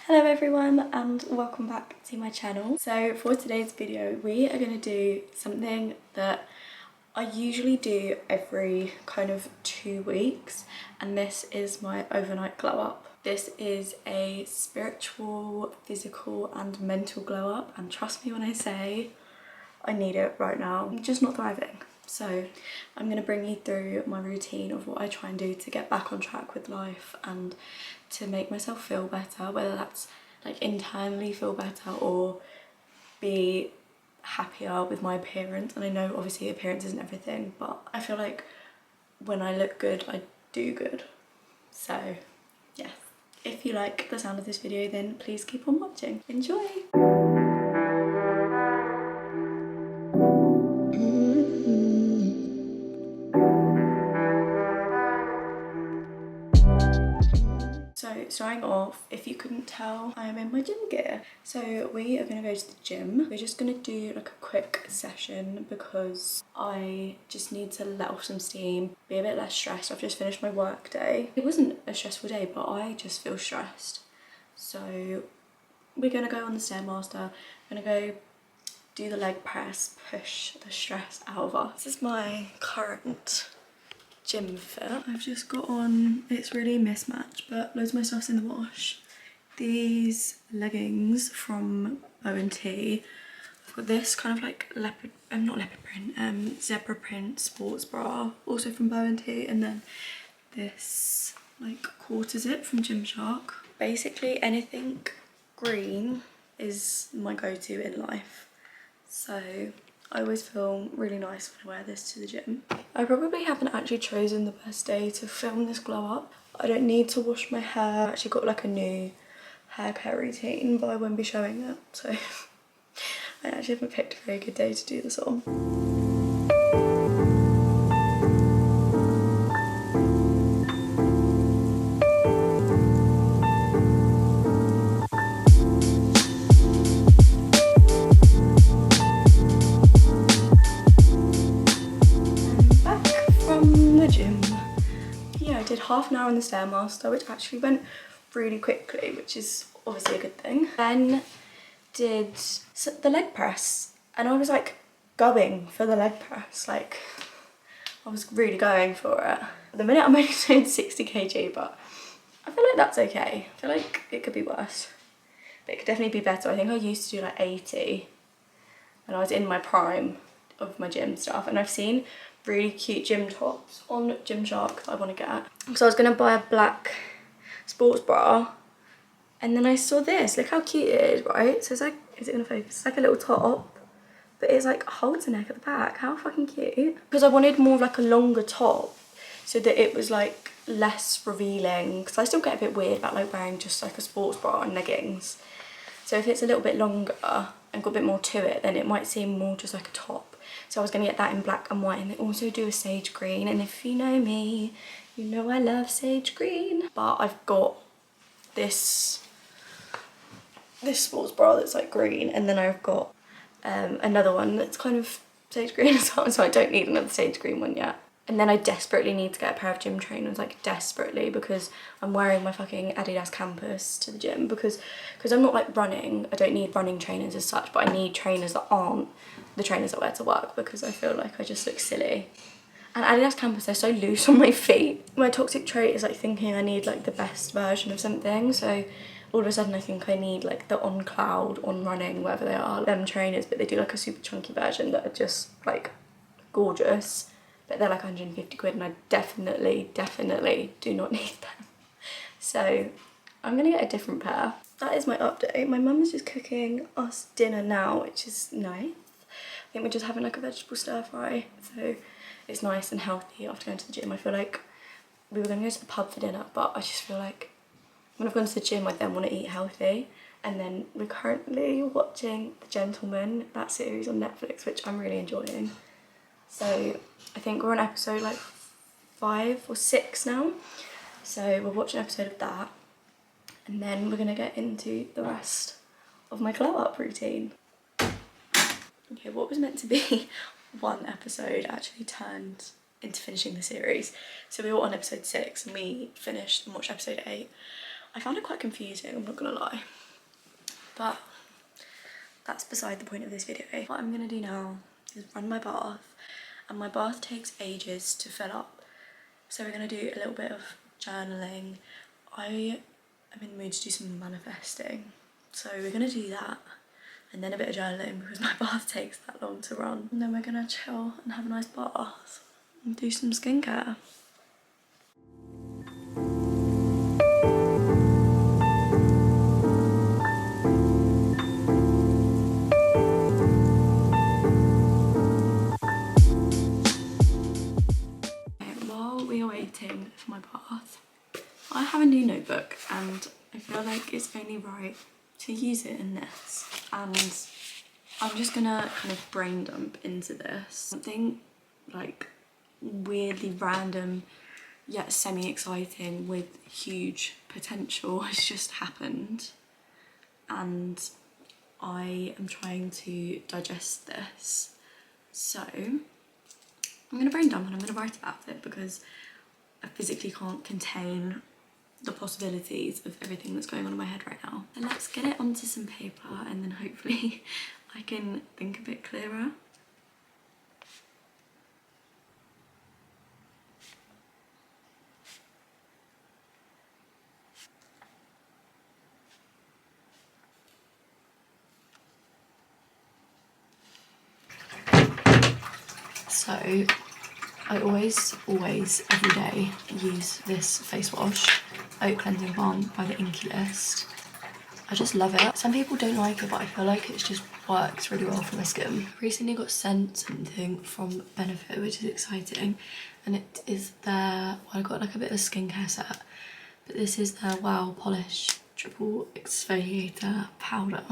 Hello everyone and welcome back to my channel. So for today's video we are going to do something that I usually do every kind of 2 weeks, and this is my overnight glow up. This is a spiritual, physical and mental glow up, and trust me when I say I need it right now. I'm just not thriving. So I'm going to bring you through my routine of what I try and do to get back on track with life and to make myself feel better, whether that's like internally feel better or be happier with my appearance. And I know obviously appearance isn't everything, but I feel like when I look good, I do good. So yes, if you like the sound of this video, then please keep on watching. Enjoy! So starting off, if you couldn't tell, I am in my gym gear. So we are going to go to the gym. We're just going to do like a quick session because I just need to let off some steam, be a bit less stressed. I've just finished my work day. It wasn't a stressful day, but I just feel stressed. So we're going to go on the Stairmaster. I'm going to go do the leg press, push the stress out of us. This is my current gym fit. I've just got on, it's really mismatched, but loads of my stuff's in the wash. These leggings from O&T. I've got this kind of like leopard, not leopard print, zebra print sports bra, also from O&T, and then this like quarter zip from Gymshark. Basically anything green is my go-to in life. So I always feel really nice when I wear this to the gym. I probably haven't actually chosen the best day to film this glow up. I don't need to wash my hair. I actually got like a new hair care routine, but I won't be showing it. So I actually haven't picked a very good day to do this on. Yeah, I did half an hour on the Stairmaster, which actually went really quickly, which is obviously a good thing. Then did the leg press, and I was like going for the leg press, like I was really going for it. At the minute I'm only doing 60 kg, but I feel like that's okay. I feel like it could be worse, but it could definitely be better. I think I used to do like 80 when I was in my prime of my gym stuff, and I've seen really cute gym tops on Gymshark that I want to get. So I was going to buy a black sports bra, and then I saw this. Look how cute it is, right? So it's like, is it going to focus? It's like a little top, but it's like holds the neck at the back. How fucking cute. Because I wanted more of like a longer top so that it was like less revealing, because I still get a bit weird about like wearing just like a sports bra and leggings. So if it's a little bit longer and got a bit more to it, then it might seem more just like a top. So I was going to get that in black and white, and they also do a sage green, and if you know me, you know I love sage green. But I've got this sports bra that's like green, and then I've got another one that's kind of sage green as well, so I don't need another sage green one yet. And then I desperately need to get a pair of gym trainers, like desperately, because I'm wearing my fucking Adidas Campus to the gym because I'm not like running. I don't need running trainers as such, but I need trainers that aren't the trainers I wear to work, because I feel like I just look silly. And Adidas Campus, they're so loose on my feet. My toxic trait is like thinking I need like the best version of something, so all of a sudden I think I need like the On Cloud, On Running, whatever they are, them trainers, but they do like a super chunky version that are just like gorgeous. But they're like 150 quid, and I definitely do not need them. So I'm gonna get a different pair. That is my update. My mum is just cooking us dinner now, which is nice. I think we're just having like a vegetable stir fry. So it's nice and healthy after going to the gym. I feel like we were gonna go to the pub for dinner, but I just feel like when I've gone to the gym, I then want to eat healthy. And then we're currently watching The Gentleman, that series on Netflix, which I'm really enjoying. So I think we're on episode like 5 or 6 now. So we'll watch an episode of that, and then we're gonna get into the rest of my glow up routine. Okay, what was meant to be one episode actually turned into finishing the series. So we were on episode 6 and we finished and watched episode 8. I found it quite confusing, I'm not gonna lie. But that's beside the point of this video. What I'm gonna do now is run my bath, and my bath takes ages to fill up. So we're gonna do a little bit of journaling. I am in the mood to do some manifesting. So we're gonna do that, and then a bit of journaling because my bath takes that long to run. And then we're gonna chill and have a nice bath and do some skincare. While we are waiting for my bath, I have a new notebook and I feel like it's only right to use it in this. And I'm just gonna kind of brain dump into this. Something like weirdly random yet semi-exciting with huge potential has just happened. And I am trying to digest this. So I'm gonna brain dump and I'm gonna write about it because I physically can't contain the possibilities of everything that's going on in my head right now. And let's get it onto some paper and then hopefully I can think a bit clearer. So I always, every day use this face wash, Oat Cleansing Balm by the Inky List. I just love it. Some people don't like it, but I feel like it just works really well for my skin. I recently got sent something from Benefit, which is exciting, and it is their, well, I got like a bit of a skincare set, but this is their Wow Polish Triple Exfoliator Powder,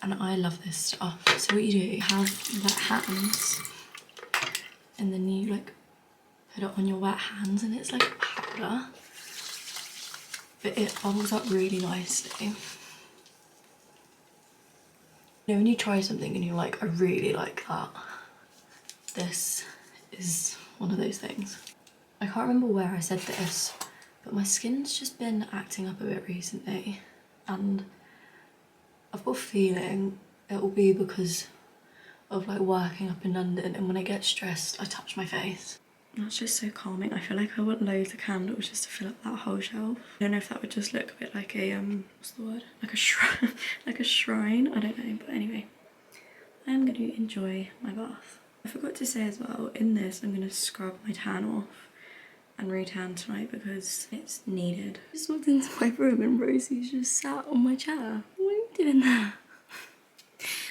and I love this stuff. So what you do, you have wet hands, and then you like put it on your wet hands, and it's like a powder, but it bubbles up really nicely. You know when you try something and you're like, I really like that. This is one of those things. I can't remember where I said this, but my skin's just been acting up a bit recently, and I've got a feeling it will be because of like working up in London, and when I get stressed I touch my face. That's just so calming. I feel like I want loads of candles just to fill up that whole shelf. I don't know if that would just look a bit like a what's the word, like a shrine like a shrine, I don't know, but anyway, I'm going to enjoy my bath. I forgot to say as well, in this I'm going to scrub my tan off and re-tan tonight because it's needed. I just walked into my room and Rosie's just sat on my chair. What are you doing there?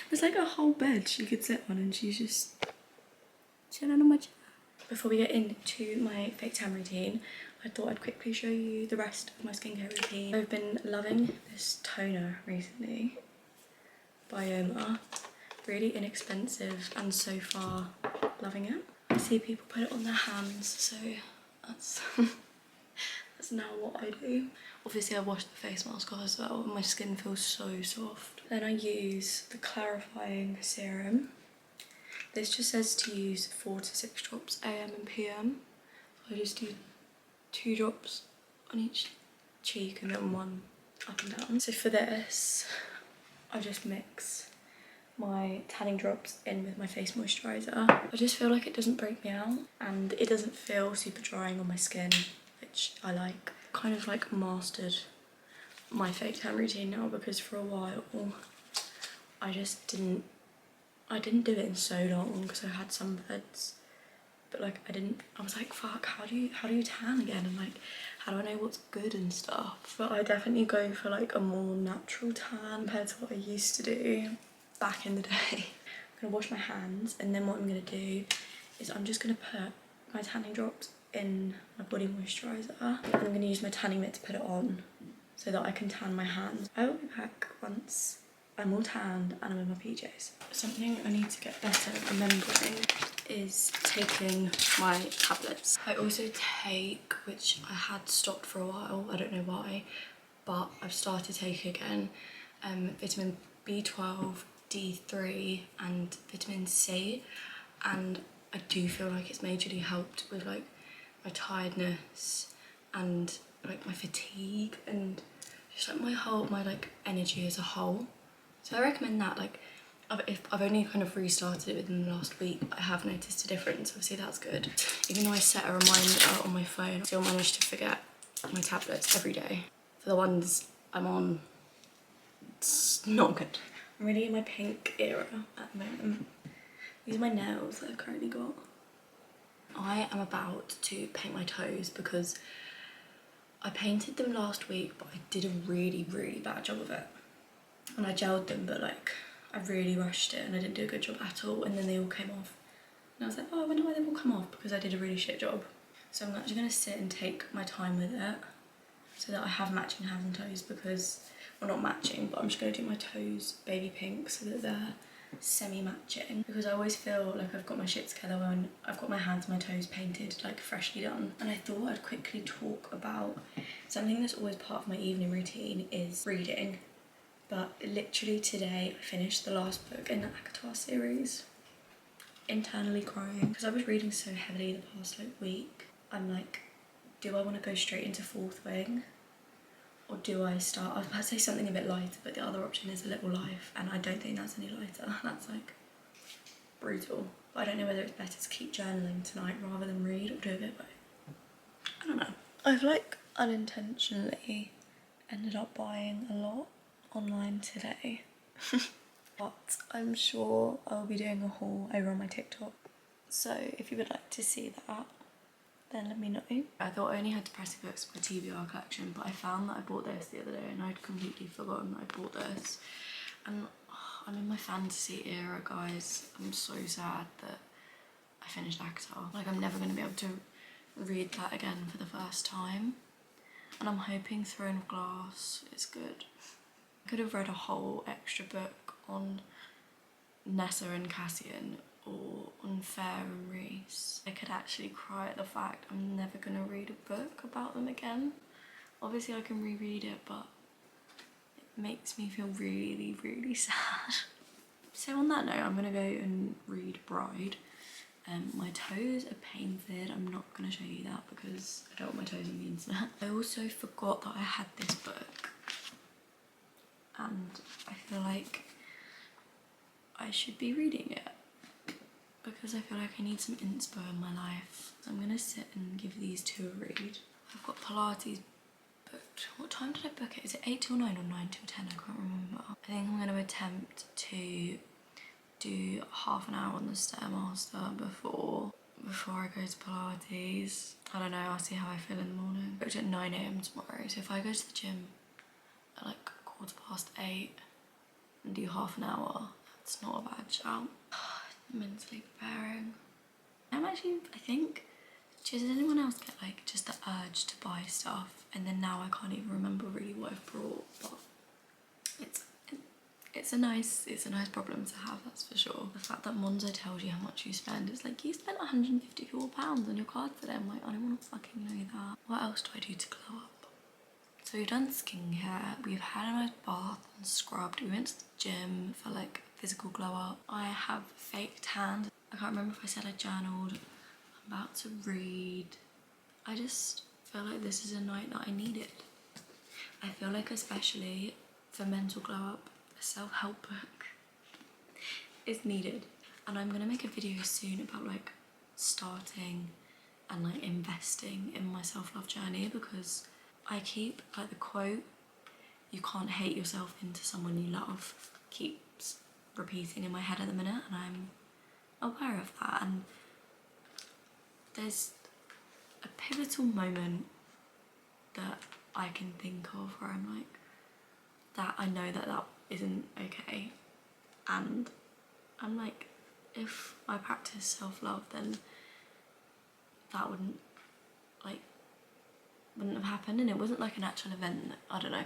There's like a whole bed she could sit on and she's just chilling on my chair. Before we get into my fake tan routine, I thought I'd quickly show you the rest of my skincare routine. I've been loving this toner recently by Oma. Really inexpensive and so far loving it. I see people put it on their hands, so that's that's now what I do. Obviously I washed the face mask off as well and my skin feels so soft. Then I use the clarifying serum. This just says to use 4 to 6 drops AM and PM. So I just do 2 drops on each cheek and then 1 up and down. So for this, I just mix my tanning drops in with my face moisturiser. I just feel like it doesn't break me out and it doesn't feel super drying on my skin, which I like. Kind of like mastered my fake tan routine now because for a while I just didn't do it in so long because I had sunbeds, but like I was like, fuck, how do you tan again, and like how do I know what's good and stuff? But I definitely go for like a more natural tan compared to what I used to do back in the day. I'm gonna wash my hands and then what I'm gonna do is I'm just gonna put my tanning drops in my body moisturiser and I'm gonna use my tanning mitt to put it on so that I can tan my hands. I will be back once I'm all tanned and I'm in my PJs. Something I need to get better at remembering is taking my tablets. I also take, which I had stopped for a while, I don't know why, but I've started taking again, vitamin B12, D3 and vitamin C, and I do feel like it's majorly helped with like my tiredness and like my fatigue and just like my like energy as a whole. So I recommend that. Like if I've only kind of restarted it within the last week, I have noticed a difference. Obviously that's good. Even though I set a reminder on my phone, I still manage to forget my tablets every day. For the ones I'm on, it's not good. I'm really in my pink era at the moment. These are my nails that I've currently got. I am about to paint my toes because I painted them last week, but I did a really, really bad job of it. And I gelled them, but like I really rushed it and I didn't do a good job at all, and then they all came off. And I was like, oh, I wonder why they've all come off, because I did a really shit job. So I'm actually gonna sit and take my time with it so that I have matching hands and toes, because, well, not matching, but I'm just gonna do my toes baby pink so that they're semi-matching, because I always feel like I've got my shit together when I've got my hands and my toes painted, like freshly done. And I thought I'd quickly talk about something that's always part of my evening routine is reading. But literally today I finished the last book in the ACOTAR series. Internally crying because I was reading so heavily the past like week. I'm like, do I want to go straight into Fourth Wing, or do I start? I was about to say something a bit lighter, but the other option is A Little Life, and I don't think that's any lighter. That's like brutal. But I don't know whether it's better to keep journaling tonight rather than read, or do a bit both. I don't know. I've like unintentionally ended up buying a lot online today. But I'm sure I'll be doing a haul over on my TikTok. So if you would like to see that, then let me know. I thought I only had depressing books for my TBR collection, but I found that I bought this the other day and I'd completely forgotten that I bought this. And I'm in my fantasy era, guys. I'm so sad that I finished ACOTAR. Like, I'm never going to be able to read that again for the first time. And I'm hoping Throne of Glass is good. I could have read a whole extra book on Nessa and Cassian, or on Fair and Reese. I could actually cry at the fact I'm never gonna read a book about them again. Obviously I can reread it, but it makes me feel really, really sad. So on that note, I'm gonna go and read Bride. My toes are painted. I'm not gonna show you that because I don't want my toes on the internet. I also forgot that I had this book, and I feel like I should be reading it because I feel like I need some inspo in my life. So I'm gonna sit and give these two a read. I've got Pilates booked. What time did I book it? Is it 8 till 9 or 9 till 10? I can't remember. I think I'm gonna attempt to do half an hour on the Stairmaster before I go to Pilates. I don't know, I'll see how I feel in the morning. Booked at 9 AM tomorrow, so if I go to the gym at like 8:15 and do half an hour, that's not a bad shout. Mentally preparing. I think, does anyone else get like just the urge to buy stuff and then now I can't even remember really what I've brought, but it's a nice problem to have, that's for sure. The fact that Monzo tells you how much you spend, it's like, you spent £154 on your card today. I'm like, I don't want to fucking know that. What else do I do to glow up? So we've done skincare, we've had a nice bath and scrubbed, we went to the gym for like physical glow up. I have fake tanned. I can't remember if I said I journaled. I'm about to read. I just feel like this is a night that I needed. I feel like, especially for mental glow up, a self-help book is needed. And I'm gonna make a video soon about like starting and like investing in my self-love journey, because I keep like the quote, you can't hate yourself into someone you love, keeps repeating in my head at the minute, and I'm aware of that. And there's a pivotal moment that I can think of where I'm like, that I know that isn't okay, and I'm like, if I practice self-love, then that wouldn't have happened. And it wasn't like an actual event, I don't know,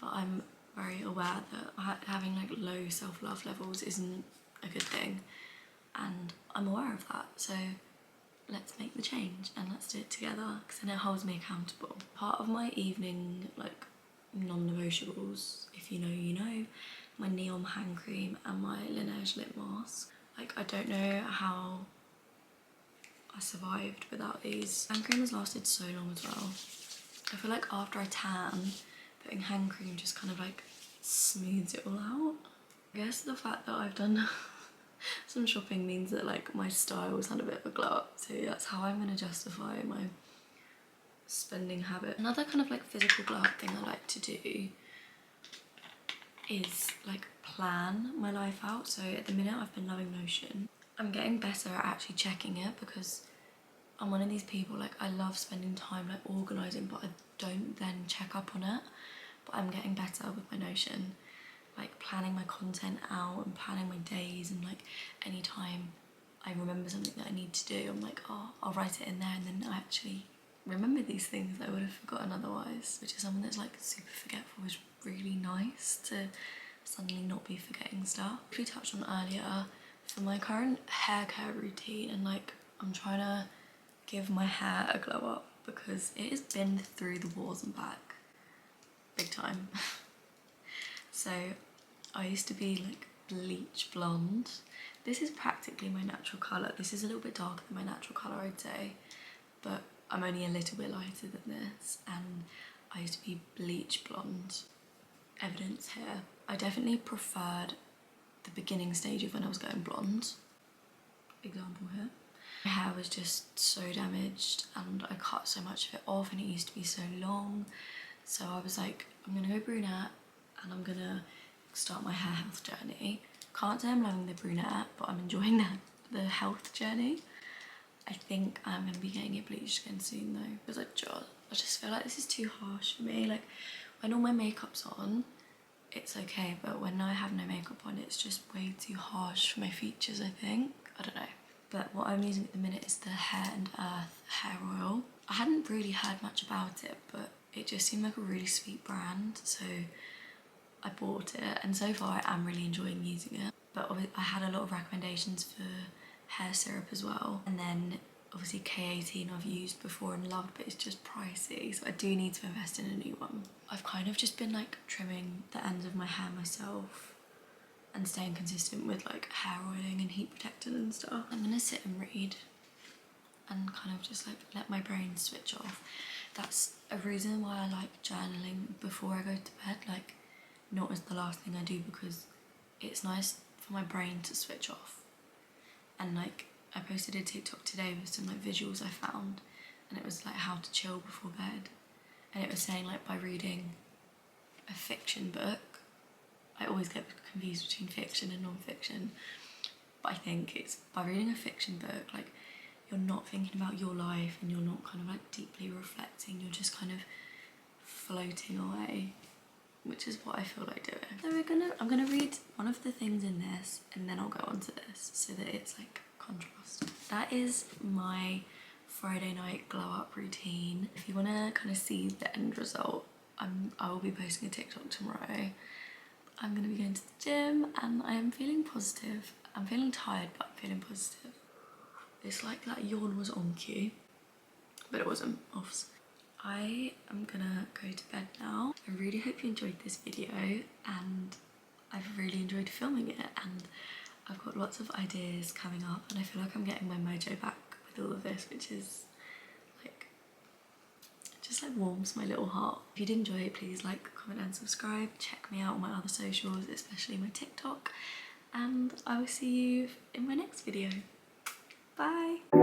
but I'm very aware that having like low self-love levels isn't a good thing, and I'm aware of that. So let's make the change and let's do it together, because then it holds me accountable. Part of my evening like non-negotiables, if you know you know, my neon hand cream and my Laneige lip mask. Like, I don't know how I survived without these. Hand cream has lasted so long as well. I feel like after I tan, putting hand cream just kind of like smooths it all out. I guess the fact that I've done some shopping means that like my style's had a bit of a glow up, so that's how I'm gonna justify my spending habit. Another kind of like physical glow up thing I like to do is like plan my life out. So at the minute I've been loving Notion. I'm getting better at actually checking it because I'm one of these people, like I love spending time like organising, but I don't then check up on it. But I'm getting better with my Notion, like planning my content out and planning my days, and like anytime I remember something that I need to do, I'm like, oh, I'll write it in there, and then I actually remember these things that I would have forgotten otherwise, which is someone that's like super forgetful is really nice to suddenly not be forgetting stuff. Which we touched on earlier, for my current hair care routine, and like I'm trying to give my hair a glow up because it has been through the walls and back big time. So I used to be like bleach blonde. This is practically my natural colour. This is a little bit darker than my natural colour, I'd say, but I'm only a little bit lighter than this, and I used to be bleach blonde. Evidence here. I definitely preferred the beginning stage of when I was going blonde. Example here. My hair was just so damaged and I cut so much of it off, and it used to be so long. So I was like, I'm gonna go brunette and I'm gonna start my hair health journey. Can't say I'm loving the brunette, but I'm enjoying the health journey. I think I'm gonna be getting it bleached again soon though, because I just feel like this is too harsh for me. Like when all my makeup's on, it's okay, but when I have no makeup on, it's just way too harsh for my features, I think. I don't know. But what I'm using at the minute is the Hair and Earth hair oil. I hadn't really heard much about it, but it just seemed like a really sweet brand, so I bought it, and so far I am really enjoying using it. But I had a lot of recommendations for hair syrup as well, and then obviously K18 I've used before and loved, but it's just pricey, so I do need to invest in a new one. I've kind of just been like trimming the ends of my hair myself and staying consistent with like hair oiling and heat protectant and stuff. I'm gonna sit and read and kind of just like let my brain switch off. That's a reason why I like journaling before I go to bed, like not as the last thing I do, because it's nice for my brain to switch off. And like I posted a TikTok today with some like visuals I found, and it was like how to chill before bed, and it was saying like by reading a fiction book. I always get confused between fiction and non-fiction, but I think it's by reading a fiction book, like you're not thinking about your life and you're not kind of like deeply reflecting, you're just kind of floating away, which is what I feel like doing. So I'm gonna read one of the things in this and then I'll go on to this so that it's like contrast. That is my Friday night glow up routine. If you want to kind of see the end result, I will be posting a TikTok tomorrow. I'm going to be going to the gym and I am feeling positive. I'm feeling tired, but I'm feeling positive. It's like that yawn was on cue, but it wasn't. Offs. I am gonna go to bed now. I really hope you enjoyed this video, and I've really enjoyed filming it, and I've got lots of ideas coming up, and I feel like I'm getting my mojo back with all of this, which is like, just like warms my little heart. If you did enjoy it, please like, comment and subscribe. Check me out on my other socials, especially my TikTok, and I will see you in my next video. Bye!